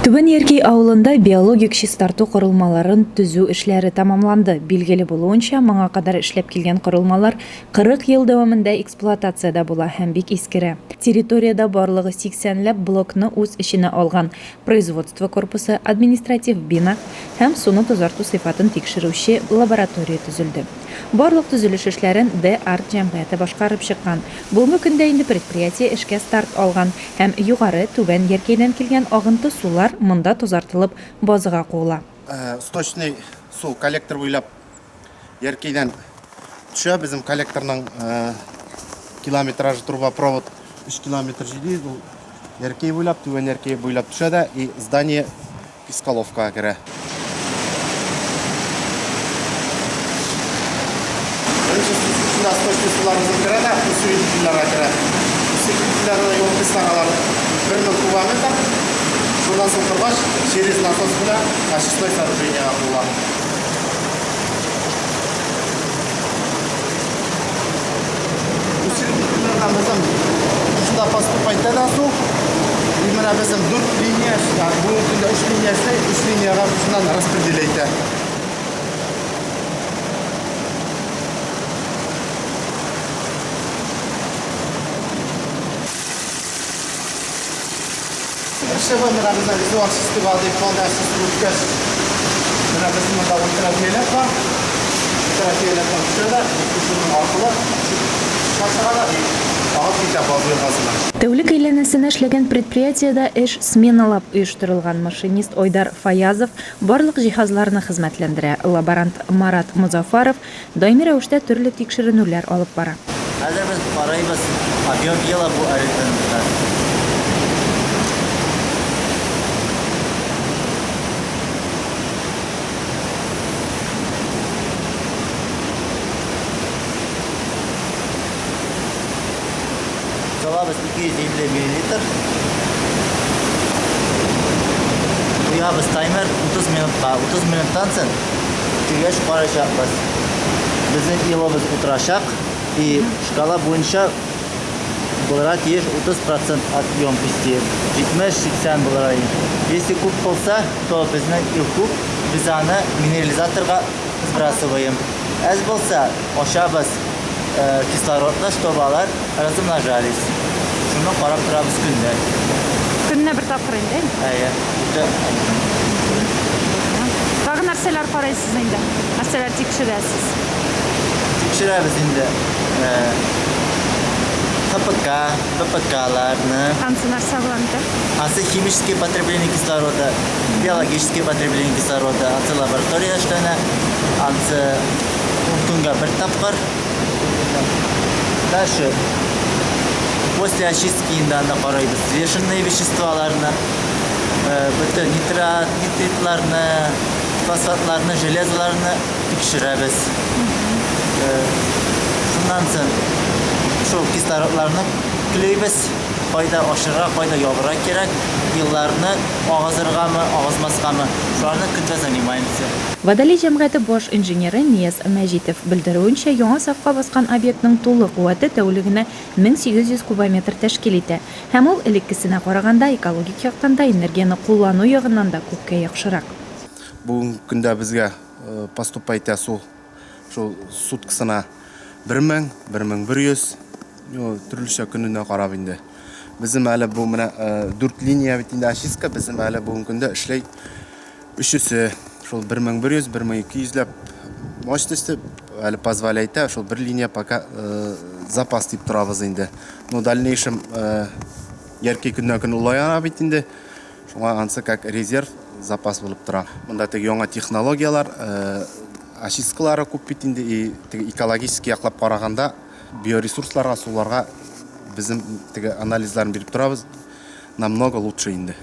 Түбән Яркей авылында биологик чистарту корылмаларын төзү эшләре тамамланды. Билгеле булуынча, моңа кадәр эшләп килгән корылмалар 40 ел дәвамында эксплуатациядә була һәм бик искерә. Территорияда барлыгы 80ләп блокны үз эченә алган производство корпусы, административ бина һәм суны тазарту сыйфатын тикшерүче лаборатория төзелде. Барлык төзелеш эшләрен Д-Арт җәмгыяте башкарып чыккан. Бүгенге көндә инде предприятие эшкә старт алган һәм югары Түбән Яркейдән килгән агынты сулар монда тазартылып базыга куыла. Сточный су коллектор буйлап Яркейдән төшә. Безнең коллекторның километражы трубопровод 3 километр җиде. Ул Яркей буйлап, Түбән Яркей буйлап төшә дә и здание Пискаловка керә. Сточный суларыбыз керә дә, су керә. Су юл кыстагалар 1000 кубометр. Шундан соң торгач, через насос белән очистной сооружениега була. Усилителләрдән безнең шунда поступать да су. Именно безнең 4 линия, бу көндә 3 линия эшләй, 3 линияга шуннан распределяйтә. Шева менә безнең визуаль система дефондасы стружка. Менә безнең монда ультрафиолет бар. Ультрафиолеттан төшәләр, шуның аркылы шашырада агып китә базыгасына. Тәүлек әйләнәсенә эшләгән предприятиедә эш сменалап оештырылган. Машинист Ойдар Фаязов барлык җиһазларны хезмәтләндерә. Лаборант Марат Музафаров даими рәвештә төрле тикшеренүләр алып бара. Хәзер без карыйбыз, объем ела бу аритмда. Салабыз 250 мл. Уябыз таймер 30 минутка. 30 минуттан соң тигәч карашакбыз. Безнең елыбыз утырачак и шкала буенча булырга тиеш 30% от емкости. 70-80 булырга. Если куб булса, то безнең ил куб без аны минерализаторга сбрасываем. Аз булса, ашабыз кислородны, чтобы алар размножались. Шуны карап торабыз көндә. Көнне бер тапкыр инде. Әйе. Тагы нәрсәләр карайсыз инде? Нәрсәләр тикшерәсез? Тикшерәбез инде. ХПК, ППКларны. Ансы нәрсә булган икән? Ансы химическое потребление кислорода, биологическое потребление кислорода, ансы лаборатория эшләнә, ансы көнгә бер тапкыр. Дальше, после очистки инде карайбыз взвешенные веществоларны, бүтән нитритларны, фосфатларны, железоларны тикшерәбез. Шуннан соң шул кислородларны клейбез, кайда ашырга, кайда ябырга кирәк, елларны агызыргамы, агызмаскамы, шуларны көндә занимаемся. Водолей җәмгыяте баш инженеры Нияз Мәҗитов белдерүенчә, яңа сафка баскан объектның тулы куәте тәүлегенә 1800 кубометр тәшкил итә. Һәм ул элеккесенә караганда экологик яктан да энергияны куллану ягыннан да күпкә яхшырак. Бүгенге көндә безгә поступать су шул суткасына 1000-1100 төрлечә көненә карап инде. Безнең әле бу менә 4 линия бит инде очистка, безнең әле бүгенге көндә эшләй 300 шул 1100-1200 ләп мощности әле позволяет, шул бер линия пока запас дип торабыз инде. Но дальнейшем Яркей көннән-көн улайна бит инде. Шуңа ансы как резерв запас булып тора. Монда теге яңа технологиялар, очисткалары күп бит инде и теге экологический яклап караганда биоресурсларга, суларга безнең теге анализларын биреп торабыз. Намного лучше инде.